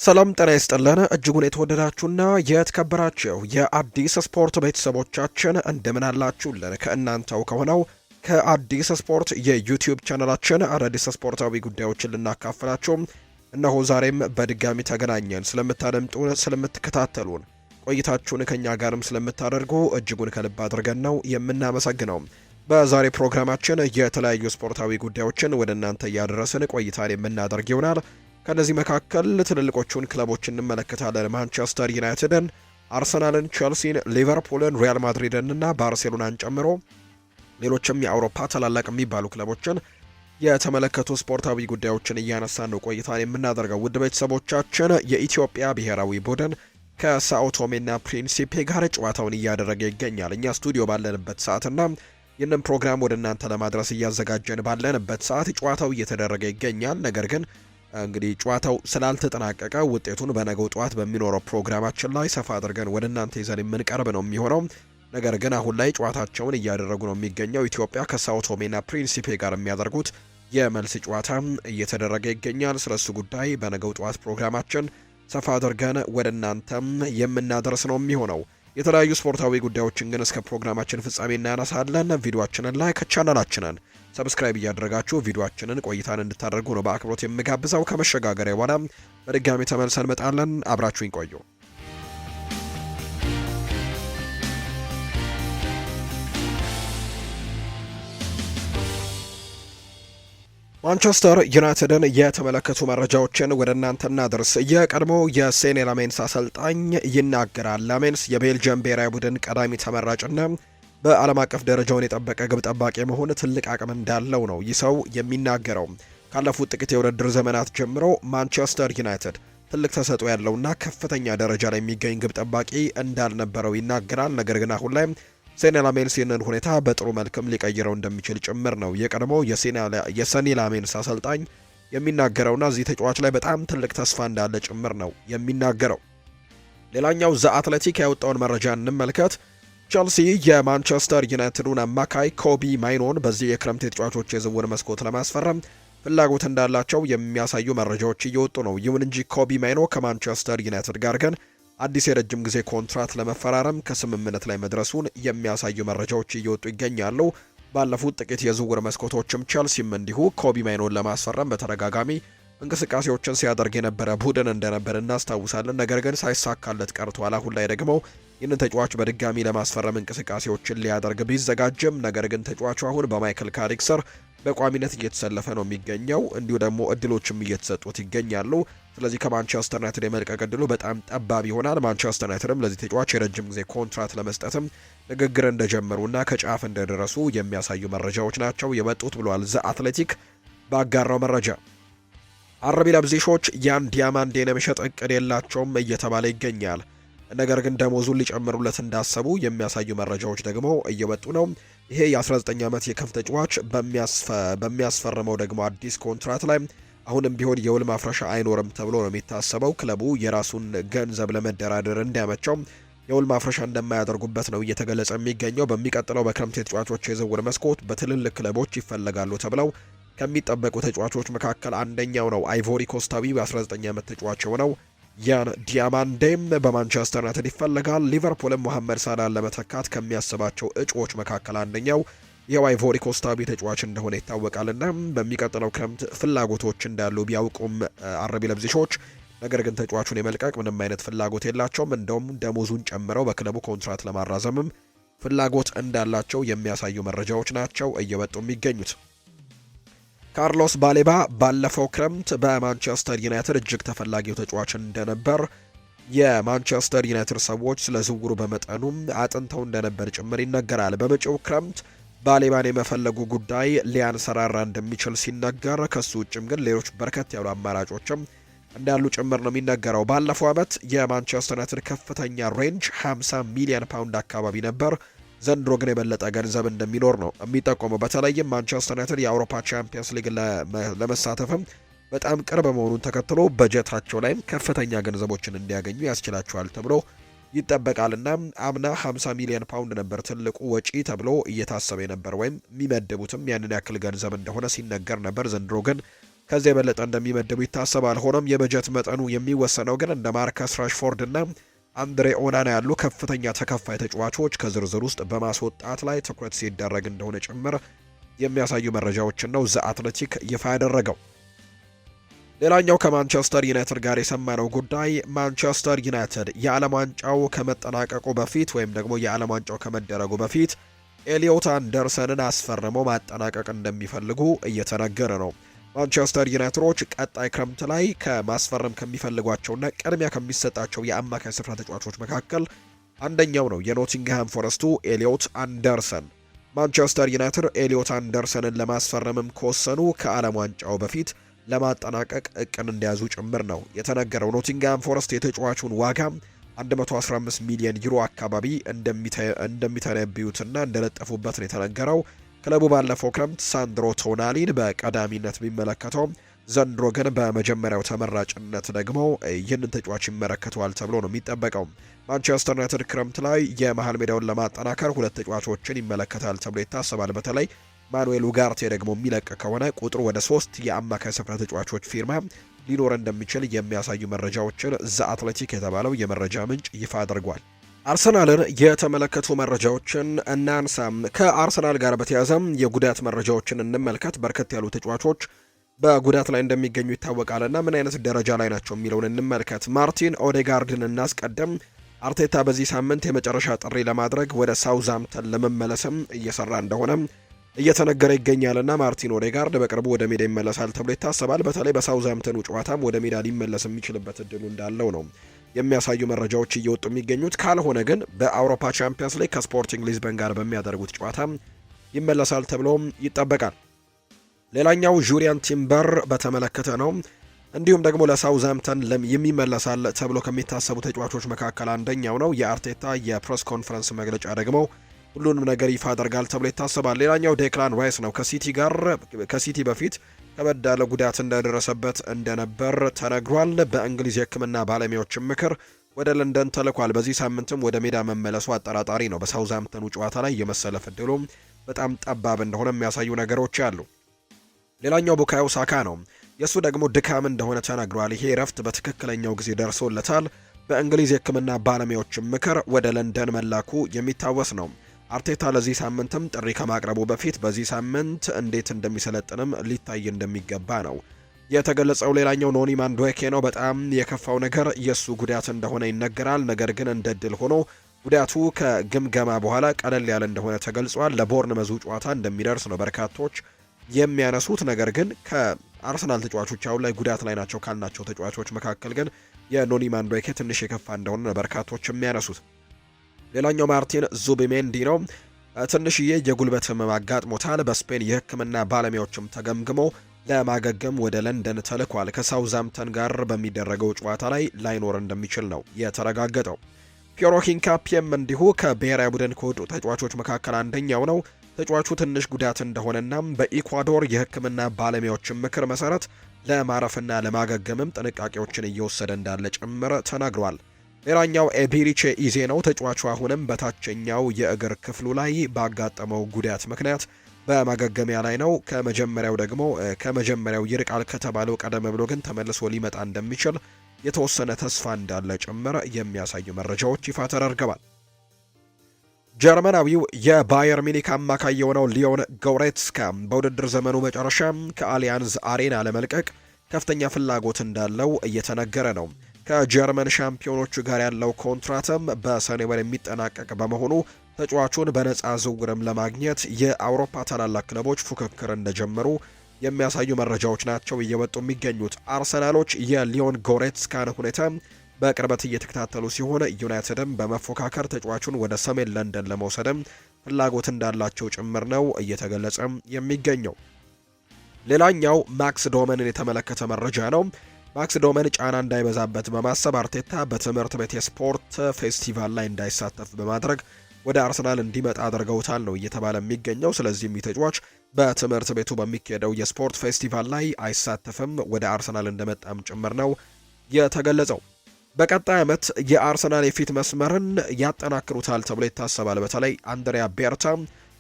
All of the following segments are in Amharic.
ሰላም ጤና ይስጥልን እጅጉን የተወደዳችሁና የተከበራችሁ የአዲስ ስፖርት ቤተሰቦቻችን እንደምን አላችሁልን? ከእናንተው ከሆነው ከአዲስ ስፖርት የዩቲዩብ ቻናላችን አዳዲስ ስፖርታዊ ጉዳዮችን ልናካፍላችሁ እነሆ ዛሬም በድጋሚ ተገናኘን። ስለምታደምጡን፣ ስለምትከታተሉን ቆይታችሁን ከኛ ጋርም ስለምታደርጉ እጅጉን ከልብ አድርገን ነው የምናመሰግነው። በዛሬ ፕሮግራማችን የተለያዩ ስፖርታዊ ጉዳዮችን ወደ እናንተ እያደረስን ቆይታን የምናደርግ ይሆናል። ከነዚህ መካከል ትልልቆቹን ክለቦች እንመለከታለን። ማንቸስተር ዩናይትድን፣ አርሰናልን፣ ቼልሲን፣ ሊቨርፑልን፣ ሪያል ማድሪድን እና ባርሴሎናን ጨምሮ ሌሎችም የአውሮፓ ታላላቅ የሚባሉ ክለቦችን የተመለከቱ ስፖርታዊ ጉዳዮችን እያነሳን ነው ቆይታን የምናደርገው። ውድ ቤተሰቦቻችን የኢትዮጵያ ብሔራዊ ቡድን ከሳኦ ቶሜና ፕሪንሲፔ ጋር ጨዋታውን እያደረገ ይገኛል። እኛ ስቱዲዮ ባለንበት ሰዓትና ይህንን ፕሮግራም ወደ እናንተ ለማድረስ እያዘጋጀን ባለንበት ሰዓት ጨዋታው እየተደረገ ይገኛል። ነገር ግን እንግዲህ ጨዋታው ስላልተጠናቀቀ ውጤቱን በነገው ጠዋት በሚኖረው ፕሮግራማችን ላይ ሰፋ አድርገን ወደ እናንተ ይዘን የምንቀርብ ነው የሚሆነው። ነገር ግን አሁን ላይ ጨዋታቸውን እያደረጉ ነው የሚገኘው። ኢትዮጵያ ከሳኦ ቶሜና ፕሪንሲፔ ጋር የሚያደርጉት የመልስ ጨዋታ እየተደረገ ይገኛል። ስለሱ ጉዳይ በነገው ጠዋት ፕሮግራማችን ሰፋ አድርገን ወደ እናንተም የምናደርስ ነው የሚሆነው። የተለያዩ ስፖርታዊ ጉዳዮችን ግን እስከ ፕሮግራማችን ፍጻሜ እናነሳለን። ቪዲዮአችንን ላይክ፣ ቻናላችንን ሰብስክራይብ እያደረጋችሁ ቪዲዮአችንን ቆይታን እንድታደርጉ ነው በአክብሮት የምጋብዘው። ከመሸጋገሪያ በኋላ በድጋሚ ተመልሰን እንመጣለን። አብራችሁኝ ቆዩ። ማንቸስተር ዩናይትድን የተመለከቱ መረጃዎችን ወደ እናንተ እናድርስ። የቀድሞ የሴኔ ላሜንስ አሰልጣኝ ይናገራል። ላሜንስ የቤልጅየም ብሔራዊ ቡድን ቀዳሚ ተመራጭና በዓለም አቀፍ ደረጃውን የጠበቀ ግብ ጠባቂ መሆን ትልቅ አቅም እንዳለው ነው ይህ ሰው የሚናገረው። ካለፉት ጥቂት የውድድር ዘመናት ጀምሮ ማንቸስተር ዩናይትድ ትልቅ ተሰጥኦ ያለውና ከፍተኛ ደረጃ ላይ የሚገኝ ግብ ጠባቂ እንዳልነበረው ይናገራል። ነገር ግን አሁን ላይ ሴኔ ላሜንስ ይህንን ሁኔታ በጥሩ መልክም ሊቀይረው እንደሚችል ጭምር ነው የቀድሞው የሴኔ ላሜንስ አሰልጣኝ የሚናገረውና እዚህ ተጫዋች ላይ በጣም ትልቅ ተስፋ እንዳለ ጭምር ነው የሚናገረው። ሌላኛው ዘ አትሌቲክ ያወጣውን መረጃ እንመልከት። ቸልሲ የማንቸስተር ዩናይትዱን አማካይ ኮቢ ማይኖን በዚህ የክረምት የተጫዋቾች የዝውውር መስኮት ለማስፈረም ፍላጎት እንዳላቸው የሚያሳዩ መረጃዎች እየወጡ ነው። ይሁን እንጂ ኮቢ ማይኖ ከማንቸስተር ዩናይትድ ጋር ግን አዲስ የረጅም ጊዜ ኮንትራት ለመፈራረም ከስምምነት ላይ መድረሱን የሚያሳዩ መረጃዎች እየወጡ ይገኛሉ። ባለፉት ጥቂት የዝውውር መስኮቶችም ቸልሲም እንዲሁ ኮቢ ማይኖን ለማስፈረም በተደጋጋሚ እንቅስቃሴዎችን ሲያደርግ የነበረ ቡድን እንደነበር እናስታውሳለን። ነገር ግን ሳይሳካለት ቀርቷል። አሁን ላይ ደግሞ ይህንን ተጫዋች በድጋሚ ለማስፈረም እንቅስቃሴዎችን ሊያደርግ ቢዘጋጅም ነገር ግን ተጫዋቹ አሁን በማይክል ካሪክ ስር በቋሚነት እየተሰለፈ ነው የሚገኘው። እንዲሁ ደግሞ እድሎችም እየተሰጡት ይገኛሉ። ስለዚህ ከማንቸስተር ዩናይትድ የመልቀቅ እድሉ በጣም ጠባብ ይሆናል። ማንቸስተር ዩናይትድም ለዚህ ተጫዋች የረጅም ጊዜ ኮንትራት ለመስጠትም ንግግር እንደጀመሩና ከጫፍ እንደደረሱ የሚያሳዩ መረጃዎች ናቸው የመጡት ብሏል ዘ አትሌቲክ ባጋራው መረጃ። አርቢ ለብዚሾች ያን ዲያማንዴን የመሸጥ እቅድ የላቸውም እየተባለ ይገኛል። ነገር ግን ደሞዙን ሊጨምሩለት እንዳሰቡ የሚያሳዩ መረጃዎች ደግሞ እየወጡ ነው። ይሄ የ19 ዓመት የክንፍ ተጫዋች በሚያስፈርመው ደግሞ አዲስ ኮንትራት ላይ አሁንም ቢሆን የውል ማፍረሻ አይኖርም ተብሎ ነው የሚታሰበው። ክለቡ የራሱን ገንዘብ ለመደራደር እንዲያመቸው የውል ማፍረሻ እንደማያደርጉበት ነው እየተገለጸ የሚገኘው። በሚቀጥለው በክረምት የተጫዋቾች የዝውውር መስኮት በትልልቅ ክለቦች ይፈለጋሉ ተብለው ከሚጠበቁ ተጫዋቾች መካከል አንደኛው ነው። አይቮሪ ኮስታዊ በ19 ዓመት ተጫዋች የሆነው ያን ዲያማንዴም በማንቸስተር ዩናይትድ ይፈልጋል። ሊቨርፑልም መሐመድ ሳላህን ለመተካት ከሚያስባቸው እጩዎች መካከል አንደኛው ይኸው አይቮሪ ኮስታዊ ተጫዋች እንደሆነ ይታወቃልና በሚቀጥለው ክረምት ፍላጎቶች እንዳሉ ቢያውቁም አርቢ ለብዚሾች ነገር ግን ተጫዋቹን የመልቀቅ ምንም አይነት ፍላጎት የላቸውም። እንደውም ደሞዙን ጨምረው በክለቡ ኮንትራት ለማራዘምም ፍላጎት እንዳላቸው የሚያሳዩ መረጃዎች ናቸው እየወጡ የሚገኙት። ካርሎስ ባሌባ ባለፈው ክረምት በማንቸስተር ዩናይትድ እጅግ ተፈላጊው ተጫዋች እንደነበር የማንቸስተር ዩናይትድ ሰዎች ስለ ዝውውሩ በመጠኑም አጥንተው እንደነበር ጭምር ይነገራል። በመጪው ክረምት ባሌባን የመፈለጉ ጉዳይ ሊያንሰራራ እንደሚችል ሲነገር፣ ከሱ ውጭም ግን ሌሎች በርከት ያሉ አማራጮችም እንዳሉ ጭምር ነው የሚነገረው። ባለፈው ዓመት የማንቸስተር ዩናይትድ ከፍተኛ ሬንጅ 50 ሚሊዮን ፓውንድ አካባቢ ነበር። ዘንድሮ ግን የበለጠ ገንዘብ እንደሚኖር ነው የሚጠቆመው። በተለይም ማንቸስተር ዩናይትድ የአውሮፓ ቻምፒየንስ ሊግ ለመሳተፍም በጣም ቅርብ መሆኑን ተከትሎ በጀታቸው ላይም ከፍተኛ ገንዘቦችን እንዲያገኙ ያስችላቸዋል ተብሎ ይጠበቃልና አምና 50 ሚሊዮን ፓውንድ ነበር ትልቁ ወጪ ተብሎ እየታሰበ ነበር፣ ወይም የሚመደቡትም ያንን ያክል ገንዘብ እንደሆነ ሲነገር ነበር። ዘንድሮ ግን ከዚህ የበለጠ እንደሚመደቡ ይታሰባል። ሆኖም የበጀት መጠኑ የሚወሰነው ግን እንደ ማርከስ ራሽፎርድ እና አንድሬ ኦናና ያሉ ከፍተኛ ተከፋይ ተጫዋቾች ከዝርዝር ውስጥ በማስወጣት ላይ ትኩረት ሲደረግ እንደሆነ ጭምር የሚያሳዩ መረጃዎችን ነው ዘ አትሌቲክ ይፋ ያደረገው። ሌላኛው ከማንቸስተር ዩናይትድ ጋር የሰማነው ጉዳይ ማንቸስተር ዩናይትድ የዓለም ዋንጫው ከመጠናቀቁ በፊት ወይም ደግሞ የዓለም ዋንጫው ከመደረጉ በፊት ኤሊዮት አንደርሰንን አስፈርመው ማጠናቀቅ እንደሚፈልጉ እየተነገረ ነው። ማንቸስተር ዩናይትዶች ቀጣይ ክረምት ላይ ከማስፈረም ከሚፈልጓቸውና ቅድሚያ ከሚሰጣቸው የአማካይ ስፍራ ተጫዋቾች መካከል አንደኛው ነው የኖቲንግሃም ፎረስቱ ኤሊዮት አንደርሰን። ማንቸስተር ዩናይትድ ኤሊዮት አንደርሰንን ለማስፈረምም ከወሰኑ ከዓለም ዋንጫው በፊት ለማጠናቀቅ እቅድ እንደያዙ ጭምር ነው የተነገረው። ኖቲንግሃም ፎረስት የተጫዋቹን ዋጋ 115 ሚሊዮን ዩሮ አካባቢ እንደሚተነብዩትና እንደለጠፉበት ነው የተነገረው። ክለቡ ባለፈው ክረምት ሳንድሮ ቶናሊን በቀዳሚነት ቢመለከተው ዘንድሮ ግን በመጀመሪያው ተመራጭነት ደግሞ ይህንን ተጫዋች ይመለከተዋል ተብሎ ነው የሚጠበቀው። ማንቸስተር ዩናይትድ ክረምት ላይ የመሃል ሜዳውን ለማጠናከር ሁለት ተጫዋቾችን ይመለከታል ተብሎ ይታሰባል። በተለይ ማኑኤል ኡጋርቴ ደግሞ የሚለቅ ከሆነ ቁጥሩ ወደ 3 የአማካይ ስፍራ ተጫዋቾች ፊርማ ሊኖር እንደሚችል የሚያሳዩ መረጃዎችን ዘ አትሌቲክ የተባለው የመረጃ ምንጭ ይፋ አድርጓል። አርሰናልን የተመለከቱ መረጃዎችን እናንሳም። ከአርሰናል ጋር በተያያዘም የጉዳት መረጃዎችን እንመልከት። በርከት ያሉ ተጫዋቾች በጉዳት ላይ እንደሚገኙ ይታወቃልና ምን አይነት ደረጃ ላይ ናቸው የሚለውን እንመልከት። ማርቲን ኦዴጋርድን እናስቀድም። አርቴታ በዚህ ሳምንት የመጨረሻ ጥሪ ለማድረግ ወደ ሳውዝሃምፕተን ለመመለስም እየሰራ እንደሆነ እየተነገረ ይገኛልና ማርቲን ኦዴጋርድ በቅርቡ ወደ ሜዳ ይመለሳል ተብሎ ይታሰባል። በተለይ በሳውዝሃምፕተኑ ጨዋታም ወደ ሜዳ ሊመለስ የሚችልበት እድሉ እንዳለው ነው የሚያሳዩ መረጃዎች እየወጡ የሚገኙት። ካልሆነ ግን በአውሮፓ ቻምፒየንስ ሊግ ከስፖርቲንግ ሊዝበን ጋር በሚያደርጉት ጨዋታ ይመለሳል ተብሎ ይጠበቃል። ሌላኛው ጁሪያን ቲምበር በተመለከተ ነው። እንዲሁም ደግሞ ለሳውዝሃምፕተን የሚመለሳል ተብሎ ከሚታሰቡ ተጫዋቾች መካከል አንደኛው ነው። የአርቴታ የፕሬስ ኮንፈረንስ መግለጫ ደግሞ ሁሉንም ነገር ይፋ አደርጋል ተብሎ ይታሰባል። ሌላኛው ዴክላን ራይስ ነው። ከሲቲ በፊት ከበድ ያለ ጉዳት እንደደረሰበት እንደነበር ተነግሯል። በእንግሊዝ የሕክምና ባለሙያዎችም ምክር ወደ ለንደን ተልኳል። በዚህ ሳምንትም ወደ ሜዳ መመለሱ አጠራጣሪ ነው። በሳውዝሃምፕተኑ ጨዋታ ላይ የመሰለፍ እድሉ በጣም ጠባብ እንደሆነ የሚያሳዩ ነገሮች አሉ። ሌላኛው ቡካዮ ሳካ ነው። የእሱ ደግሞ ድካም እንደሆነ ተነግሯል። ይሄ እረፍት በትክክለኛው ጊዜ ደርሶለታል። በእንግሊዝ የሕክምና ባለሙያዎችም ምክር ወደ ለንደን መላኩ የሚታወስ ነው። አርቴታ ለዚህ ሳምንትም ጥሪ ከማቅረቡ በፊት በዚህ ሳምንት እንዴት እንደሚሰለጥንም ሊታይ እንደሚገባ ነው የተገለጸው። ሌላኛው ኖኒ ማንዱዌኬ ነው። በጣም የከፋው ነገር የእሱ ጉዳት እንደሆነ ይነገራል። ነገር ግን እንደ ድል ሆኖ ጉዳቱ ከግምገማ በኋላ ቀለል ያለ እንደሆነ ተገልጿል። ለቦርንመዙ ጨዋታ እንደሚደርስ ነው በርካቶች የሚያነሱት። ነገር ግን ከአርሰናል ተጫዋቾች አሁን ላይ ጉዳት ላይ ናቸው ካልናቸው ተጫዋቾች መካከል ግን የኖኒ ማንዱዌኬ ትንሽ የከፋ እንደሆነ በርካቶች የሚያነሱት። ሌላኛው ማርቲን ዙቢሜንዲ ነው። ትንሽዬ የጉልበት ህመም አጋጥሞታል። በስፔን የሕክምና ባለሙያዎችም ተገምግሞ ለማገገም ወደ ለንደን ተልኳል። ከሳውዝሃምፕተን ጋር በሚደረገው ጨዋታ ላይ ላይኖር እንደሚችል ነው የተረጋገጠው። ፒየሮ ሂንካፒየም እንዲሁ ከብሔራዊ ቡድን ከወጡ ተጫዋቾች መካከል አንደኛው ነው። ተጫዋቹ ትንሽ ጉዳት እንደሆነና በኢኳዶር የሕክምና ባለሙያዎችም ምክር መሰረት ለማረፍና ለማገገምም ጥንቃቄዎችን እየወሰደ እንዳለ ጭምር ተናግሯል። ሌላኛው ኤቢሪቼ ኢዜ ነው። ተጫዋቹ አሁንም በታችኛው የእግር ክፍሉ ላይ ባጋጠመው ጉዳት ምክንያት በማገገሚያ ላይ ነው። ከመጀመሪያው ይርቃል ከተባለው ቀደም ብሎ ግን ተመልሶ ሊመጣ እንደሚችል የተወሰነ ተስፋ እንዳለ ጭምር የሚያሳዩ መረጃዎች ይፋ ተደርገዋል። ጀርመናዊው የባየር ሚኒክ አማካይ የሆነው ሊዮን ጎሬትስካ በውድድር ዘመኑ መጨረሻ ከአሊያንዝ አሬና ለመልቀቅ ከፍተኛ ፍላጎት እንዳለው እየተነገረ ነው። ከጀርመን ሻምፒዮኖቹ ጋር ያለው ኮንትራትም በሰኔ ወር የሚጠናቀቅ በመሆኑ ተጫዋቹን በነፃ ዝውውርም ለማግኘት የአውሮፓ ታላላቅ ክለቦች ፉክክር እንደጀመሩ የሚያሳዩ መረጃዎች ናቸው እየወጡ የሚገኙት። አርሰናሎች የሊዮን ጎሬትስካን ሁኔታ በቅርበት እየተከታተሉ ሲሆን ዩናይትድም በመፎካከር ተጫዋቹን ወደ ሰሜን ለንደን ለመውሰድም ፍላጎት እንዳላቸው ጭምር ነው እየተገለጸ የሚገኘው። ሌላኛው ማክስ ዶመንን የተመለከተ መረጃ ነው። ማክስ ዶመን ጫና እንዳይበዛበት በማሰብ አርቴታ በትምህርት ቤት የስፖርት ፌስቲቫል ላይ እንዳይሳተፍ በማድረግ ወደ አርሰናል እንዲመጣ አድርገውታል ነው እየተባለ የሚገኘው። ስለዚህም ተጫዋች በትምህርት ቤቱ በሚካሄደው የስፖርት ፌስቲቫል ላይ አይሳተፍም፣ ወደ አርሰናል እንደመጣም ጭምር ነው የተገለጸው። በቀጣይ ዓመት የአርሰናል የፊት መስመርን ያጠናክሩታል ተብሎ ይታሰባል። በተለይ አንድሪያ ቤርታ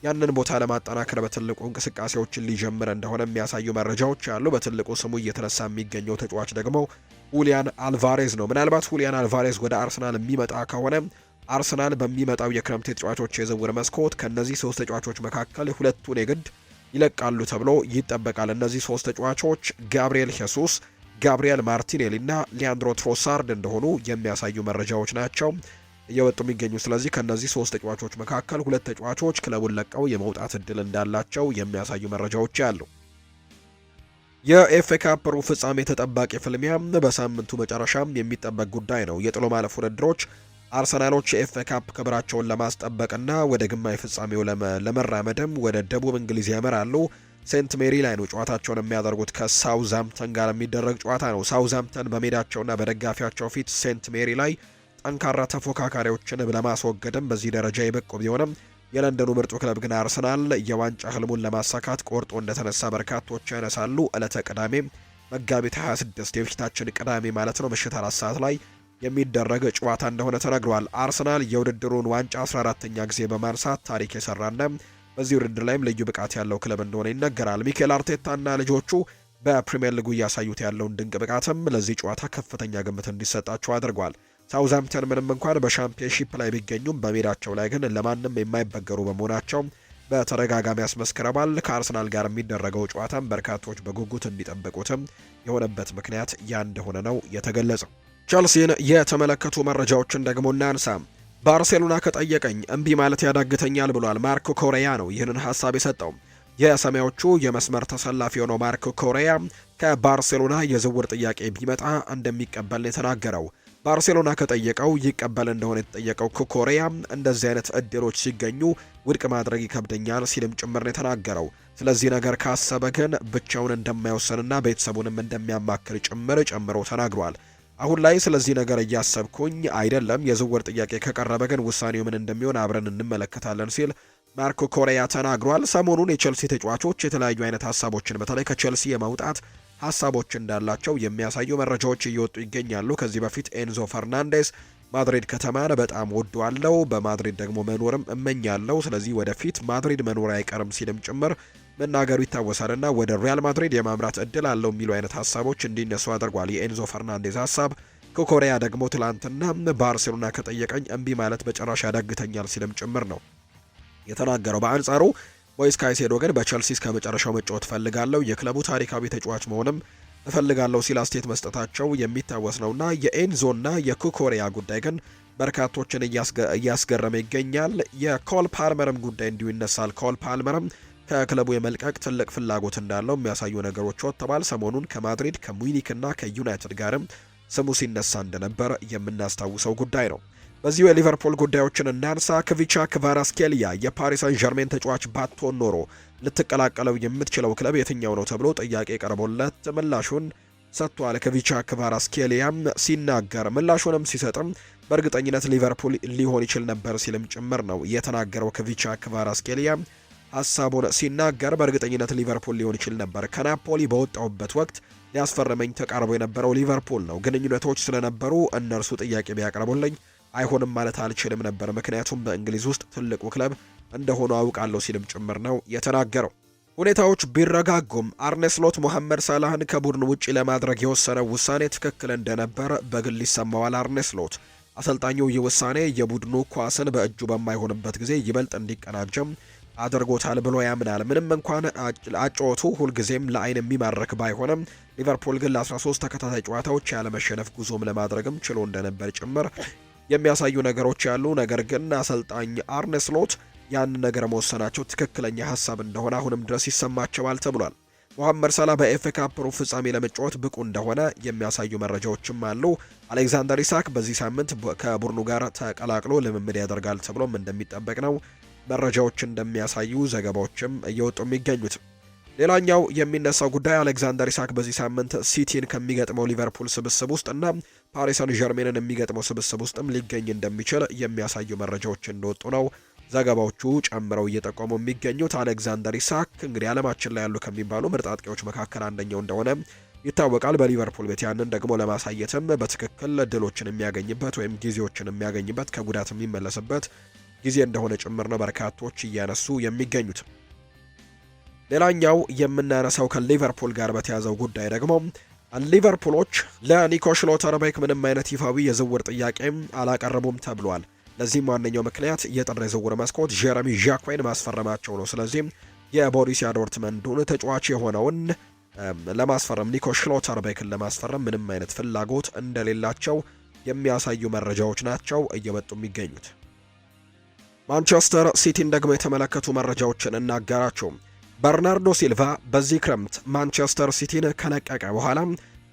ያንን ቦታ ለማጠናከር በትልቁ እንቅስቃሴዎችን ሊጀምር እንደሆነ የሚያሳዩ መረጃዎች አሉ። በትልቁ ስሙ እየተነሳ የሚገኘው ተጫዋች ደግሞ ሁሊያን አልቫሬዝ ነው። ምናልባት ሁሊያን አልቫሬዝ ወደ አርሰናል የሚመጣ ከሆነ አርሰናል በሚመጣው የክረምት ተጫዋቾች የዝውውር መስኮት ከነዚህ 3 ተጫዋቾች መካከል ሁለቱን የግድ ይለቃሉ ተብሎ ይጠበቃል። እነዚህ 3 ተጫዋቾች ጋብሪኤል ሄሱስ፣ ጋብሪኤል ማርቲኔሊ እና ሊያንድሮ ትሮሳርድ እንደሆኑ የሚያሳዩ መረጃዎች ናቸው እየወጡ የሚገኙ። ስለዚህ ከነዚህ 3 ተጫዋቾች መካከል 2 ተጫዋቾች ክለቡን ለቀው የመውጣት እድል እንዳላቸው የሚያሳዩ መረጃዎች አሉ። የኤፍኤ ካፕ ሩብ ፍጻሜ ተጠባቂ ፍልሚያ በሳምንቱ መጨረሻም የሚጠበቅ ጉዳይ ነው። የጥሎ ማለፍ ውድድሮች አርሰናሎች የኤፍኤ ካፕ ክብራቸውን ለማስጠበቅና ወደ ግማሽ ፍጻሜው ለመራመድም ወደ ደቡብ እንግሊዝ ያመራሉ። ሴንት ሜሪ ላይ ነው ጨዋታቸውን የሚያደርጉት። ከሳውዝሃምፕተን ጋር የሚደረግ ጨዋታ ነው። ሳውዝሃምፕተን በሜዳቸውና በደጋፊያቸው ፊት ሴንት ሜሪ ላይ ጠንካራ ተፎካካሪዎችን ለማስወገድም በዚህ ደረጃ የበቁ ቢሆንም የለንደኑ ምርጡ ክለብ ግን አርሰናል የዋንጫ ህልሙን ለማሳካት ቆርጦ እንደተነሳ በርካቶች ያነሳሉ። ዕለተ ቅዳሜ መጋቢት 26 የፊታችን ቅዳሜ ማለት ነው ምሽት 4 ሰዓት ላይ የሚደረግ ጨዋታ እንደሆነ ተነግሯል። አርሰናል የውድድሩን ዋንጫ 14ኛ ጊዜ በማንሳት ታሪክ የሰራና በዚህ ውድድር ላይም ልዩ ብቃት ያለው ክለብ እንደሆነ ይነገራል። ሚኬል አርቴታና ልጆቹ በፕሪሚየር ሊጉ እያሳዩት ያለውን ድንቅ ብቃትም ለዚህ ጨዋታ ከፍተኛ ግምት እንዲሰጣቸው አድርጓል። ሳውዝሃምፕተን ምንም እንኳን በሻምፒዮንሺፕ ላይ ቢገኙም በሜዳቸው ላይ ግን ለማንም የማይበገሩ በመሆናቸው በተደጋጋሚ አስመስክረዋል። ከአርሰናል ጋር የሚደረገው ጨዋታም በርካቶች በጉጉት እንዲጠብቁትም የሆነበት ምክንያት ያ እንደሆነ ነው የተገለጸው። ቸልሲን የተመለከቱ መረጃዎችን ደግሞ እናንሳ። ባርሴሎና ከጠየቀኝ እምቢ ማለት ያዳግተኛል ብሏል። ማርኮ ኮሬያ ነው ይህንን ሀሳብ የሰጠው። የሰማያዎቹ የመስመር ተሰላፊ የሆነው ማርኮ ኮሬያ ከባርሴሎና የዝውውር ጥያቄ ቢመጣ እንደሚቀበል ነው የተናገረው። ባርሴሎና ከጠየቀው ይቀበል እንደሆነ የተጠየቀው ኮኮሬያ እንደዚህ አይነት እድሎች ሲገኙ ውድቅ ማድረግ ይከብደኛል ሲልም ጭምር ነው የተናገረው። ስለዚህ ነገር ካሰበ ግን ብቻውን እንደማይወሰንና ቤተሰቡንም እንደሚያማክር ጨምሮ ተናግሯል። አሁን ላይ ስለዚህ ነገር እያሰብኩኝ አይደለም። የዝውውር ጥያቄ ከቀረበ ግን ውሳኔው ምን እንደሚሆን አብረን እንመለከታለን ሲል ማርኮ ኮሬያ ተናግሯል። ሰሞኑን የቼልሲ ተጫዋቾች የተለያዩ አይነት ሀሳቦችን በተለይ ከቼልሲ የመውጣት ሀሳቦች እንዳላቸው የሚያሳዩ መረጃዎች እየወጡ ይገኛሉ። ከዚህ በፊት ኤንዞ ፈርናንዴስ ማድሪድ ከተማን በጣም ወዷለው፣ በማድሪድ ደግሞ መኖርም እመኛለው፣ ስለዚህ ወደፊት ማድሪድ መኖር አይቀርም ሲልም ጭምር መናገሩ ይታወሳልና ወደ ሪያል ማድሪድ የማምራት እድል አለው የሚሉ አይነት ሀሳቦች እንዲነሱ አድርጓል። የኤንዞ ፈርናንዴዝ ሀሳብ ከኮሪያ ደግሞ ትላንትና ባርሴሎና ከጠየቀኝ እምቢ ማለት በጭራሽ ያዳግተኛል ሲልም ጭምር ነው የተናገረው። በአንጻሩ ሞይስ ካይሴዶ ግን በቸልሲ እስከ መጨረሻው መጫወት እፈልጋለሁ፣ የክለቡ ታሪካዊ ተጫዋች መሆንም እፈልጋለሁ ሲል አስተያየት መስጠታቸው የሚታወስ ነውና የኤንዞና የኩኮሪያ ጉዳይ ግን በርካቶችን እያስገረመ ይገኛል። የኮል ፓልመርም ጉዳይ እንዲሁ ይነሳል። ኮል ፓልመርም ከክለቡ የመልቀቅ ትልቅ ፍላጎት እንዳለው የሚያሳዩ ነገሮች ወጥተዋል። ሰሞኑን ከማድሪድ ከሙኒክ እና ከዩናይትድ ጋርም ስሙ ሲነሳ እንደነበር የምናስታውሰው ጉዳይ ነው። በዚሁ የሊቨርፑል ጉዳዮችን እናንሳ። ክቪቻ ክቫራስኬሊያ የፓሪስ ሳን ዠርሜን ተጫዋች ባትሆን ኖሮ ልትቀላቀለው የምትችለው ክለብ የትኛው ነው ተብሎ ጥያቄ ቀርቦለት ምላሹን ሰጥቷል። ክቪቻ ክቫራስኬሊያም ሲናገር ምላሹንም ሲሰጥም በእርግጠኝነት ሊቨርፑል ሊሆን ይችል ነበር ሲልም ጭምር ነው የተናገረው። ክቪቻ ክቫራስኬሊያ ሀሳቡን ሲናገር በእርግጠኝነት ሊቨርፑል ሊሆን ይችል ነበር። ከናፖሊ በወጣውበት ወቅት ሊያስፈርመኝ ተቃርቦ የነበረው ሊቨርፑል ነው። ግንኙነቶች ስለነበሩ እነርሱ ጥያቄ ቢያቀርቡልኝ አይሆንም ማለት አልችልም ነበር፣ ምክንያቱም በእንግሊዝ ውስጥ ትልቁ ክለብ እንደሆኑ አውቃለሁ ሲልም ጭምር ነው የተናገረው። ሁኔታዎች ቢረጋጉም አርኔ ስሎት ሞሐመድ ሳላህን ከቡድን ውጪ ለማድረግ የወሰነው ውሳኔ ትክክል እንደነበር በግል ይሰማዋል። አርኔ ስሎት አሰልጣኙ ይህ ውሳኔ የቡድኑ ኳስን በእጁ በማይሆንበት ጊዜ ይበልጥ እንዲቀናጀም አድርጎታል ብሎ ያምናል። ምንም እንኳን አጨዋወቱ ሁልጊዜም ለአይን የሚማርክ ባይሆንም ሊቨርፑል ግን ለ13 ተከታታይ ጨዋታዎች ያለመሸነፍ ጉዞም ለማድረግም ችሎ እንደነበር ጭምር የሚያሳዩ ነገሮች ያሉ። ነገር ግን አሰልጣኝ አርኔ ስሎት ያን ነገር መወሰናቸው ትክክለኛ ሀሳብ እንደሆነ አሁንም ድረስ ይሰማቸዋል ተብሏል። ሞሐመድ ሳላ በኤፍኤ ካፕ ሩብ ፍጻሜ ለመጫወት ብቁ እንደሆነ የሚያሳዩ መረጃዎችም አሉ። አሌክዛንደር ኢሳክ በዚህ ሳምንት ከቡድኑ ጋር ተቀላቅሎ ልምምድ ያደርጋል ተብሎም እንደሚጠበቅ ነው መረጃዎች እንደሚያሳዩ ዘገባዎችም እየወጡ የሚገኙት። ሌላኛው የሚነሳው ጉዳይ አሌክዛንደር ኢሳክ በዚህ ሳምንት ሲቲን ከሚገጥመው ሊቨርፑል ስብስብ ውስጥ እና ፓሪስ ሳን ዠርሜንን የሚገጥመው ስብስብ ውስጥም ሊገኝ እንደሚችል የሚያሳዩ መረጃዎች እንደወጡ ነው ዘገባዎቹ ጨምረው እየጠቆሙ የሚገኙት። አሌክዛንደር ኢሳክ እንግዲህ ዓለማችን ላይ ያሉ ከሚባሉ ምርጥ አጥቂዎች መካከል አንደኛው እንደሆነ ይታወቃል። በሊቨርፑል ቤት ያንን ደግሞ ለማሳየትም በትክክል እድሎችን የሚያገኝበት ወይም ጊዜዎችን የሚያገኝበት ከጉዳት የሚመለስበት ጊዜ እንደሆነ ጭምር ነው በርካቶች እያነሱ የሚገኙት። ሌላኛው የምናነሳው ከሊቨርፑል ጋር በተያዘው ጉዳይ ደግሞ ሊቨርፑሎች ለኒኮ ሽሎተርቤክ ምንም አይነት ይፋዊ የዝውውር ጥያቄም አላቀረቡም ተብሏል። ለዚህም ዋነኛው ምክንያት የጥር የዝውውር መስኮት ጀረሚ ዣክዌን ማስፈረማቸው ነው። ስለዚህም የቦሩሲያ ዶርትመንዱን ተጫዋች የሆነውን ለማስፈረም ኒኮ ሽሎተርቤክን ለማስፈረም ምንም አይነት ፍላጎት እንደሌላቸው የሚያሳዩ መረጃዎች ናቸው እየመጡ የሚገኙት። ማንቸስተር ሲቲን ደግሞ የተመለከቱ መረጃዎችን እናጋራቸው። በርናርዶ ሲልቫ በዚህ ክረምት ማንቸስተር ሲቲን ከለቀቀ በኋላ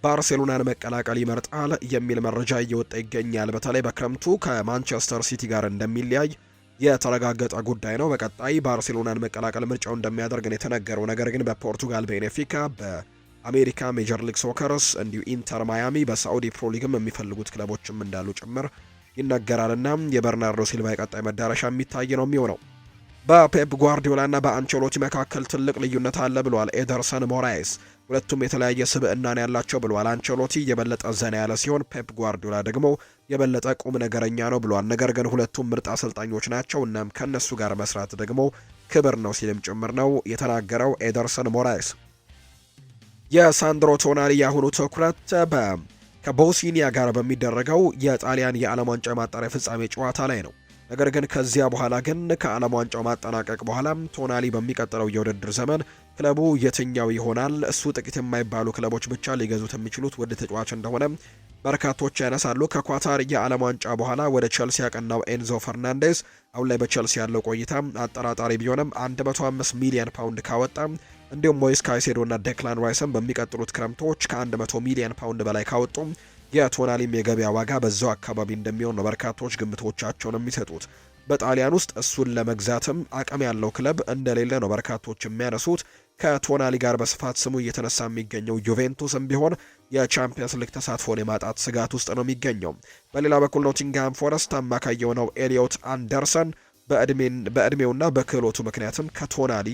ባርሴሎናን መቀላቀል ይመርጣል የሚል መረጃ እየወጣ ይገኛል። በተለይ በክረምቱ ከማንቸስተር ሲቲ ጋር እንደሚለያይ የተረጋገጠ ጉዳይ ነው። በቀጣይ ባርሴሎናን መቀላቀል ምርጫው እንደሚያደርግ ነው የተነገረው። ነገር ግን በፖርቱጋል ቤኔፊካ፣ በአሜሪካ ሜጀር ሊግ ሶከርስ እንዲሁ ኢንተር ማያሚ፣ በሳዑዲ ፕሮ ሊግም የሚፈልጉት ክለቦችም እንዳሉ ጭምር ይነገራልና የበርናርዶ ሲልቫ የቀጣይ መዳረሻ የሚታይ ነው የሚሆነው። በፔፕ ጓርዲዮላና በአንቸሎቲ መካከል ትልቅ ልዩነት አለ ብሏል ኤደርሰን ሞራይስ። ሁለቱም የተለያየ ስብዕናን ያላቸው ብሏል። አንቸሎቲ የበለጠ ዘና ያለ ሲሆን ፔፕ ጓርዲዮላ ደግሞ የበለጠ ቁም ነገረኛ ነው ብሏል። ነገር ግን ሁለቱም ምርጥ አሰልጣኞች ናቸው፣ እናም ከነሱ ጋር መስራት ደግሞ ክብር ነው ሲልም ጭምር ነው የተናገረው ኤደርሰን ሞራይስ። የሳንድሮ ቶናሊ የአሁኑ ትኩረት ከቦስኒያ ጋር በሚደረገው የጣሊያን የዓለም ዋንጫ ማጣሪያ ፍጻሜ ጨዋታ ላይ ነው። ነገር ግን ከዚያ በኋላ ግን ከዓለም ዋንጫው ማጠናቀቅ በኋላ ቶናሊ በሚቀጥለው የውድድር ዘመን ክለቡ የትኛው ይሆናል? እሱ ጥቂት የማይባሉ ክለቦች ብቻ ሊገዙት የሚችሉት ውድ ተጫዋች እንደሆነ በርካቶች ያነሳሉ። ከኳታር የዓለም ዋንጫ በኋላ ወደ ቸልሲ ያቀናው ኤንዞ ፈርናንዴዝ አሁን ላይ በቸልሲ ያለው ቆይታ አጠራጣሪ ቢሆንም 105 ሚሊዮን ፓውንድ ካወጣ እንዲሁም ሞይስ ካይሴዶና ዴክላን ራይስን በሚቀጥሉት ክረምቶች ከ100 ሚሊዮን ፓውንድ በላይ ካወጡ የቶናሊም የገበያ ዋጋ በዛው አካባቢ እንደሚሆን ነው በርካቶች ግምቶቻቸውን የሚሰጡት። በጣሊያን ውስጥ እሱን ለመግዛትም አቅም ያለው ክለብ እንደሌለ ነው በርካቶች የሚያነሱት። ከቶናሊ ጋር በስፋት ስሙ እየተነሳ የሚገኘው ዩቬንቱስም ቢሆን የቻምፒየንስ ሊግ ተሳትፎን የማጣት ስጋት ውስጥ ነው የሚገኘው። በሌላ በኩል ኖቲንግሃም ፎረስት አማካይ የሆነው ኤሊዮት አንደርሰን በእድሜውና በክህሎቱ ምክንያትም ከቶናሊ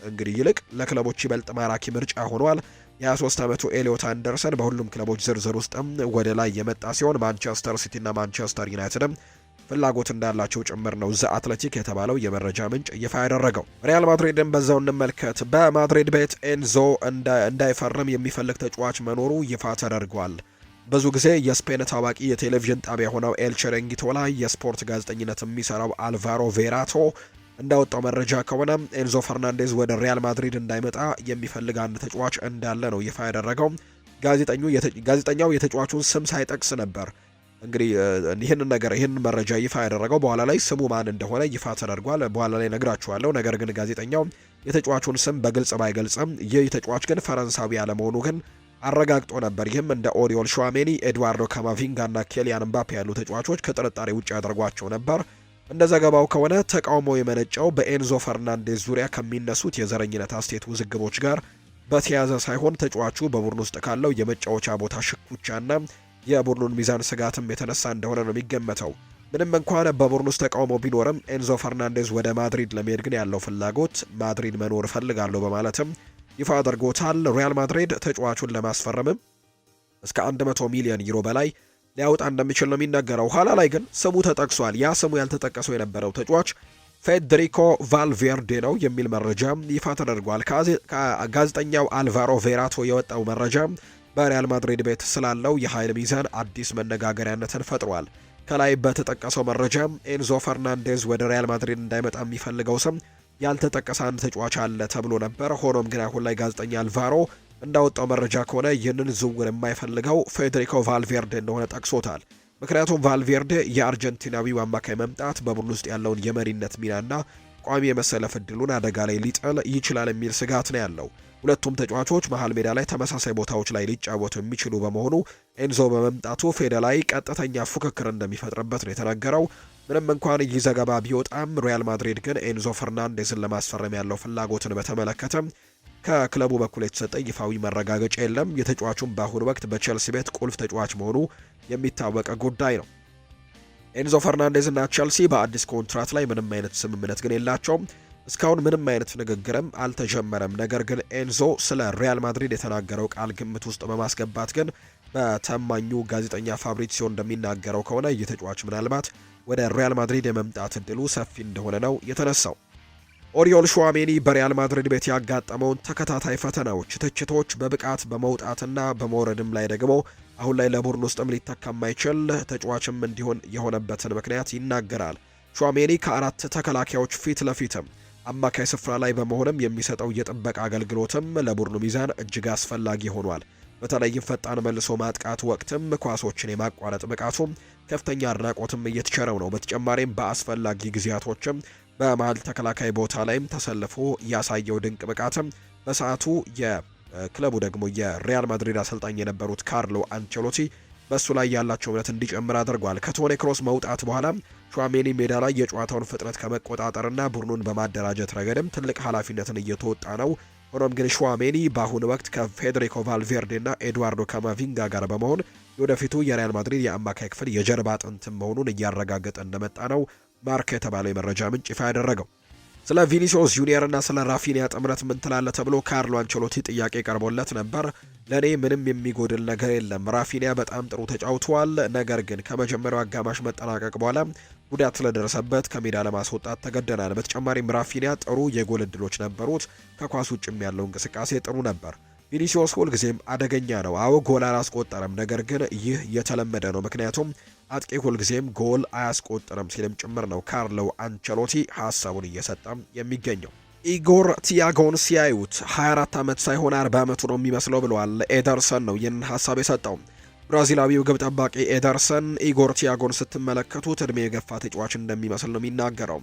እንግዲህ ይልቅ ለክለቦች ይበልጥ ማራኪ ምርጫ ሆኗል። የ23 ዓመቱ ኤሊዮት አንደርሰን በሁሉም ክለቦች ዝርዝር ውስጥም ወደ ላይ የመጣ ሲሆን ማንቸስተር ሲቲ እና ማንቸስተር ዩናይትድም ፍላጎት እንዳላቸው ጭምር ነው ዘ አትሌቲክ የተባለው የመረጃ ምንጭ ይፋ ያደረገው። ሪያል ማድሪድን በዛው እንመልከት። በማድሪድ ቤት ኤንዞ እንዳይፈርም የሚፈልግ ተጫዋች መኖሩ ይፋ ተደርጓል። ብዙ ጊዜ የስፔን ታዋቂ የቴሌቪዥን ጣቢያ ሆነው ኤል ቺሪንጊቶ ላይ የስፖርት ጋዜጠኝነት የሚሰራው አልቫሮ ቬራቶ እንዳወጣው መረጃ ከሆነ ኤንዞ ፈርናንዴዝ ወደ ሪያል ማድሪድ እንዳይመጣ የሚፈልግ አንድ ተጫዋች እንዳለ ነው ይፋ ያደረገው። ጋዜጠኛው የተጫዋቹን ስም ሳይጠቅስ ነበር እንግዲህ ይህንን መረጃ ይፋ ያደረገው። በኋላ ላይ ስሙ ማን እንደሆነ ይፋ ተደርጓል። በኋላ ላይ ነግራችኋለሁ። ነገር ግን ጋዜጠኛው የተጫዋቹን ስም በግልጽ ባይገልጽም ይህ ተጫዋች ግን ፈረንሳዊ ያለመሆኑ ግን አረጋግጦ ነበር። ይህም እንደ ኦሪዮል ሹዋሜኒ፣ ኤድዋርዶ ካማቪንጋ እና ኬሊያን ምባፔ ያሉ ተጫዋቾች ከጥርጣሬ ውጭ ያደርጓቸው ነበር። እንደ ዘገባው ከሆነ ተቃውሞ የመነጨው በኤንዞ ፈርናንዴዝ ዙሪያ ከሚነሱት የዘረኝነት አስተያየት ውዝግቦች ጋር በተያያዘ ሳይሆን ተጫዋቹ በቡድን ውስጥ ካለው የመጫወቻ ቦታ ሽኩቻና የቡድኑን ሚዛን ስጋትም የተነሳ እንደሆነ ነው የሚገመተው። ምንም እንኳን በቡድን ውስጥ ተቃውሞ ቢኖርም ኤንዞ ፈርናንዴዝ ወደ ማድሪድ ለመሄድ ግን ያለው ፍላጎት ማድሪድ መኖር እፈልጋለሁ በማለትም ይፋ አድርጎታል። ሪያል ማድሪድ ተጫዋቹን ለማስፈረምም እስከ 100 ሚሊዮን ዩሮ በላይ ሊያወጣ እንደሚችል ነው የሚነገረው። ኋላ ላይ ግን ስሙ ተጠቅሷል። ያ ስሙ ያልተጠቀሰው የነበረው ተጫዋች ፌዴሪኮ ቫልቬርዴ ነው የሚል መረጃ ይፋ ተደርጓል። ከጋዜጠኛው አልቫሮ ቬራቶ የወጣው መረጃ በሪያል ማድሪድ ቤት ስላለው የኃይል ሚዛን አዲስ መነጋገሪያነትን ፈጥሯል። ከላይ በተጠቀሰው መረጃ ኤንዞ ፈርናንዴዝ ወደ ሪያል ማድሪድ እንዳይመጣ የሚፈልገው ስም ያልተጠቀሰ አንድ ተጫዋች አለ ተብሎ ነበር። ሆኖም ግን አሁን ላይ ጋዜጠኛ አልቫሮ እንዳወጣው መረጃ ከሆነ ይህንን ዝውውር የማይፈልገው ፌዴሪኮ ቫልቬርዴ እንደሆነ ጠቅሶታል። ምክንያቱም ቫልቬርዴ የአርጀንቲናዊው አማካይ መምጣት በቡድን ውስጥ ያለውን የመሪነት ሚናና ቋሚ የመሰለፍ እድሉን አደጋ ላይ ሊጥል ይችላል የሚል ስጋት ነው ያለው። ሁለቱም ተጫዋቾች መሃል ሜዳ ላይ ተመሳሳይ ቦታዎች ላይ ሊጫወቱ የሚችሉ በመሆኑ ኤንዞ በመምጣቱ ፌደ ላይ ቀጥተኛ ፉክክር እንደሚፈጥርበት ነው የተናገረው። ምንም እንኳን ይህ ዘገባ ቢወጣም ሪያል ማድሪድ ግን ኤንዞ ፈርናንዴዝን ለማስፈረም ያለው ፍላጎትን በተመለከተ ከክለቡ በኩል የተሰጠ ይፋዊ መረጋገጫ የለም። የተጫዋቹም በአሁኑ ወቅት በቼልሲ ቤት ቁልፍ ተጫዋች መሆኑ የሚታወቅ ጉዳይ ነው። ኤንዞ ፈርናንዴዝ እና ቼልሲ በአዲስ ኮንትራት ላይ ምንም አይነት ስምምነት ግን የላቸውም። እስካሁን ምንም አይነት ንግግርም አልተጀመረም። ነገር ግን ኤንዞ ስለ ሪያል ማድሪድ የተናገረው ቃል ግምት ውስጥ በማስገባት ግን በተማኙ ጋዜጠኛ ፋብሪዚዮ እንደሚናገረው ከሆነ ይህ ተጫዋች ምናልባት ወደ ሪያል ማድሪድ የመምጣት እድሉ ሰፊ እንደሆነ ነው የተነሳው። ኦሪዮል ሹዋሜኒ በሪያል ማድሪድ ቤት ያጋጠመውን ተከታታይ ፈተናዎች፣ ትችቶች፣ በብቃት በመውጣትና በመውረድም ላይ ደግሞ አሁን ላይ ለቡድን ውስጥም ሊተካ የማይችል ተጫዋችም እንዲሆን የሆነበትን ምክንያት ይናገራል። ሹዋሜኒ ከአራት ተከላካዮች ፊት ለፊትም አማካይ ስፍራ ላይ በመሆንም የሚሰጠው የጥበቃ አገልግሎትም ለቡድኑ ሚዛን እጅግ አስፈላጊ ሆኗል። በተለይም ፈጣን መልሶ ማጥቃት ወቅትም ኳሶችን የማቋረጥ ብቃቱም ከፍተኛ አድናቆትም እየተቸረው ነው። በተጨማሪም በአስፈላጊ ጊዜያቶችም በመሃል ተከላካይ ቦታ ላይም ተሰልፎ ያሳየው ድንቅ ብቃትም በሰዓቱ የክለቡ ደግሞ የሪያል ማድሪድ አሰልጣኝ የነበሩት ካርሎ አንቸሎቲ በሱ ላይ ያላቸው እምነት እንዲጨምር አድርጓል። ከቶኒ ክሮስ መውጣት በኋላ ሹዋሜኒ ሜዳ ላይ የጨዋታውን ፍጥነት ከመቆጣጠርና ቡድኑን በማደራጀት ረገድም ትልቅ ኃላፊነትን እየተወጣ ነው። ሆኖም ግን ሹዋሜኒ በአሁኑ ወቅት ከፌዴሪኮ ቫልቬርዴና ኤድዋርዶ ካማቪንጋ ጋር በመሆን የወደፊቱ የሪያል ማድሪድ የአማካይ ክፍል የጀርባ አጥንት መሆኑን እያረጋገጠ እንደመጣ ነው ማርካ የተባለው የመረጃ ምንጭ ይፋ ያደረገው። ስለ ቪኒሲዮስ ጁኒየር እና ስለ ራፊኒያ ጥምረት ምን ትላለህ ተብሎ ካርሎ አንቸሎቲ ጥያቄ ቀርቦለት ነበር። ለኔ ምንም የሚጎድል ነገር የለም። ራፊኒያ በጣም ጥሩ ተጫውቷል። ነገር ግን ከመጀመሪያው አጋማሽ መጠናቀቅ በኋላ ጉዳት ስለደረሰበት ከሜዳ ለማስወጣት ተገደናል። በተጨማሪም ራፊኒያ ጥሩ የጎል እድሎች ነበሩት። ከኳስ ውጭም ያለው እንቅስቃሴ ጥሩ ነበር። ቪኒሲዮስ ሁልጊዜም አደገኛ ነው። አዎ ጎል አላስቆጠረም፣ ነገር ግን ይህ የተለመደ ነው፣ ምክንያቱም አጥቂ ሁልጊዜም ጎል አያስቆጥርም ሲልም ጭምር ነው ካርሎ አንቸሎቲ ሀሳቡን እየሰጠም የሚገኘው። ኢጎር ቲያጎን ሲያዩት 24 ዓመት ሳይሆን 40 ዓመቱ ነው የሚመስለው ብለዋል። ኤደርሰን ነው ይህን ሀሳብ የሰጠው። ብራዚላዊው ግብ ጠባቂ ኤደርሰን ኢጎር ቲያጎን ስትመለከቱት እድሜ የገፋ ተጫዋች እንደሚመስል ነው የሚናገረው።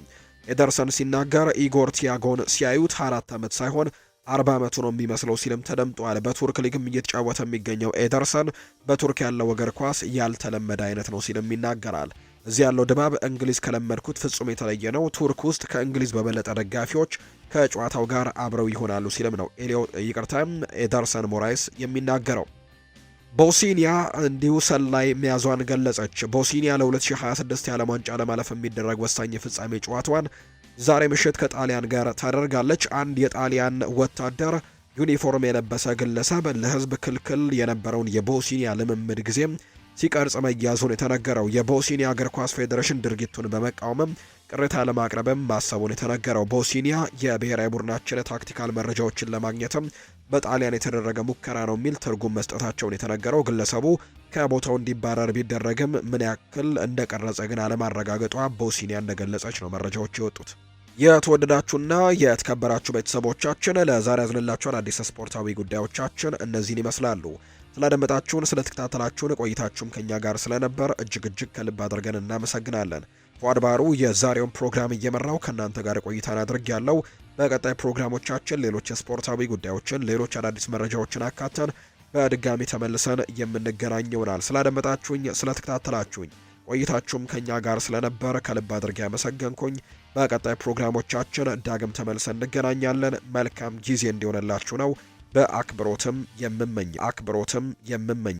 ኤደርሰን ሲናገር ኢጎር ቲያጎን ሲያዩት 24 ዓመት ሳይሆን 40 ዓመቱ ነው የሚመስለው ሲልም ተደምጧል። በቱርክ ሊግም እየተጫወተ የሚገኘው ኤደርሰን በቱርክ ያለው እግር ኳስ ያልተለመደ አይነት ነው ሲልም ይናገራል። እዚህ ያለው ድባብ እንግሊዝ ከለመድኩት ፍጹም የተለየ ነው። ቱርክ ውስጥ ከእንግሊዝ በበለጠ ደጋፊዎች ከጨዋታው ጋር አብረው ይሆናሉ ሲልም ነው ኤደርሰን ሞራይስ የሚናገረው። ቦስኒያ እንዲሁ ሰላይ መያዟን ገለጸች። ቦስኒያ ለ2026 የዓለም ዋንጫ ለማለፍ የሚደረግ ወሳኝ የፍጻሜ ጨዋታዋን ዛሬ ምሽት ከጣሊያን ጋር ታደርጋለች። አንድ የጣሊያን ወታደር ዩኒፎርም የለበሰ ግለሰብ ለሕዝብ ክልክል የነበረውን የቦስኒያ ልምምድ ጊዜም ሲቀርጽ መያዙን የተነገረው የቦስኒያ እግር ኳስ ፌዴሬሽን ድርጊቱን በመቃወምም ቅሬታ ለማቅረብም ማሰቡን የተነገረው ቦስኒያ የብሔራዊ ቡድናችን ታክቲካል መረጃዎችን ለማግኘትም በጣሊያን የተደረገ ሙከራ ነው የሚል ትርጉም መስጠታቸውን የተነገረው ግለሰቡ ከቦታው እንዲባረር ቢደረግም ምን ያክል እንደቀረጸ ግን አለማረጋገጧ ቦስኒያ እንደገለጸች ነው መረጃዎች የወጡት። የተወደዳችሁና የተከበራችሁ ቤተሰቦቻችን ለዛሬ ያዝንላችኋል አዲስ ስፖርታዊ ጉዳዮቻችን እነዚህን ይመስላሉ። ስላደመጣችሁን ስለተከታተላችሁን ቆይታችሁም ከኛ ጋር ስለነበር እጅግ ከልብ አድርገን እናመሰግናለን። ፏድ ባሩ የዛሬውን ፕሮግራም እየመራው ከእናንተ ጋር ቆይታን አድርጌያለሁ። በቀጣይ ፕሮግራሞቻችን ሌሎች ስፖርታዊ ጉዳዮችን፣ ሌሎች አዳዲስ መረጃዎችን አካተን በድጋሚ ተመልሰን የምንገናኝ ይሆናል። ስላደመጣችሁኝ ስለተከታተላችሁኝ ቆይታችሁም ከኛ ጋር ስለነበር ከልብ አድርጌ ያመሰገንኩኝ። በቀጣይ ፕሮግራሞቻችን ዳግም ተመልሰን እንገናኛለን። መልካም ጊዜ እንዲሆንላችሁ ነው በአክብሮትም የምመኝ